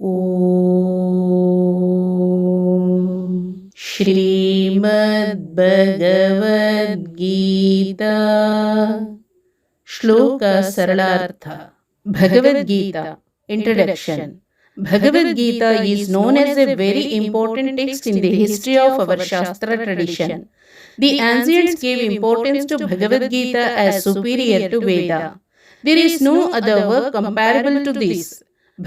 ಓಂ ಶ್ರೀಮದ್ಭಗವದ್ಗೀತಾ ಶ್ಲೋಕ ಸರಳಾರ್ಥ. Bhagavad Gita introduction. Bhagavad Gita is known as a very important text in the history of our Shastra tradition. The ancients gave importance to Bhagavad Gita as superior to Veda. There is no other work comparable to this.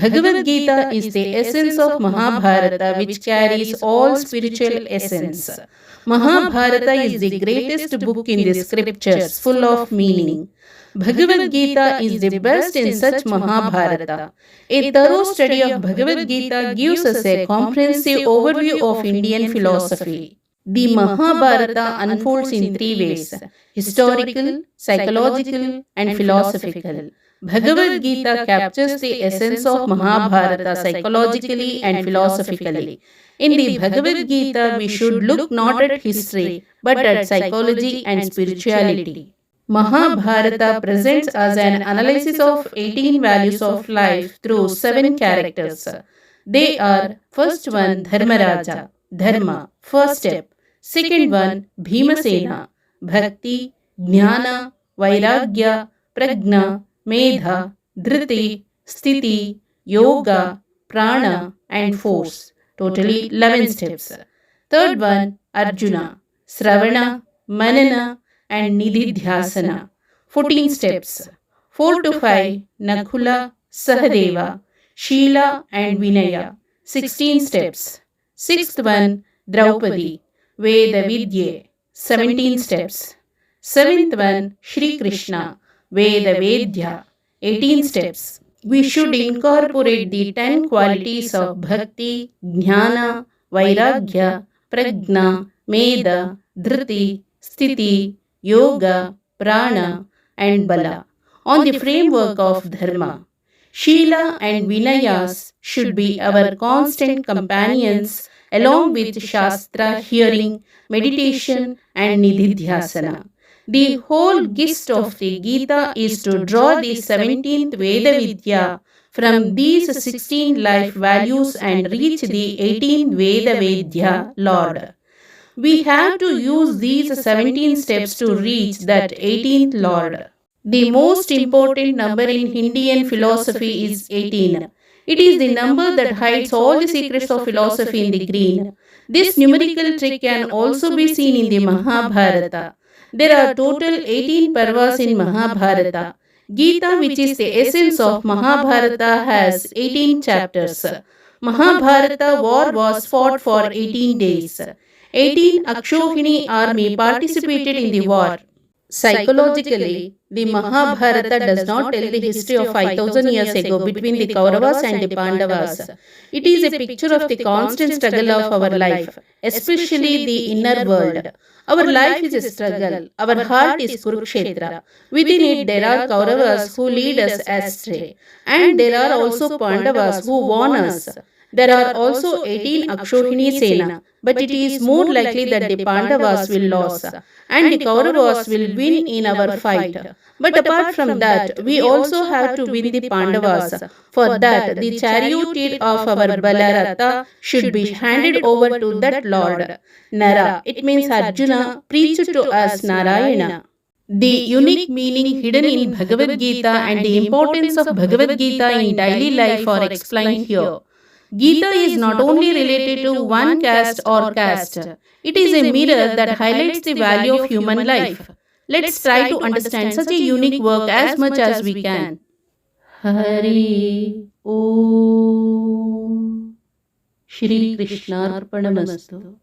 Bhagavad Gita is the essence of Mahabharata, which carries all spiritual essence. Mahabharata is the greatest book in the scriptures, full of meaning. Bhagavad Gita is the best in such Mahabharata. A thorough study of Bhagavad Gita gives us a comprehensive overview of Indian philosophy. The Mahabharata unfolds in three ways: historical, psychological, and philosophical. Bhagavad Gita captures the essence of Mahabharata psychologically and philosophically. In the Bhagavad Gita, we should look not at history, but at psychology and spirituality. Mahabharata presents us an analysis of 18 values of life through 7 characters. They are: first one, Dharmaraja, Dharma, first step; second one, Bhimasena, Bhakti, Jnana, Vairagya, Prajna, Medha, Dhriti, Sthiti, Yoga, Prana, and Force. Totally 11 steps. Third one, Arjuna, Sravana, Manana, and Nididhyasana, 14 steps. 4 to 5, Nakula, Sahadeva, Sheela, and Vinaya, 16 steps. Sixth one, Draupadi, Veda Vidya, 17 steps. Seventh one, Shri Krishna, Veda Vedya, 18 steps. We should incorporate the 10 qualities of Bhakti, Jnana, Vairagya, Prajna, Medha, Dhriti, Sthiti, Yoga, Prana, and Bala on the framework of Dharma. Sheela and Vinayas should be our constant companions, along with Shastra, hearing, meditation, and Nididhyasana. The whole gist of the Gita is to draw the 17th Veda Vidya from these 16 life values and reach the 18th Veda Vedya, Lord. We have to use these 17 steps to reach that 18th Lord. The most important number in Indian philosophy is 18. It is the number that hides all the secrets of philosophy in the green. This numerical trick can also be seen in the Mahabharata. There are total 18 parvas in Mahabharata. Gita, which is the essence of Mahabharata, has 18 chapters. Mahabharata war was fought for 18 days. 18 Akshohini army participated in the war. Psychologically, the Mahabharata does not tell the history of 5,000 years ago between the Kauravas and the Pandavas. It is a picture of the constant struggle of our life, especially the inner world. Our life is a struggle. Our heart is Kurukshetra. Within it, there are Kauravas who lead us astray, and there are also Pandavas who warn us. There are also 18 Akshohini Sena, but it is more likely that the Pandavas will lose and the Kauravas will win in our fight. But apart from that, we also have to win the Pandavas. For that, the chariot of our Balaratha should be handed over to that Lord. Nara, it means Arjuna, preached to us Narayana. The unique meaning hidden in Bhagavad Gita and the importance of Bhagavad Gita in daily life are explained here. Gita is not only related to one caste or caste. It is a mirror that highlights the value of human life. Let's try to understand such a unique work as much as we can. Hari Om. Shri Krishnarpanamastu.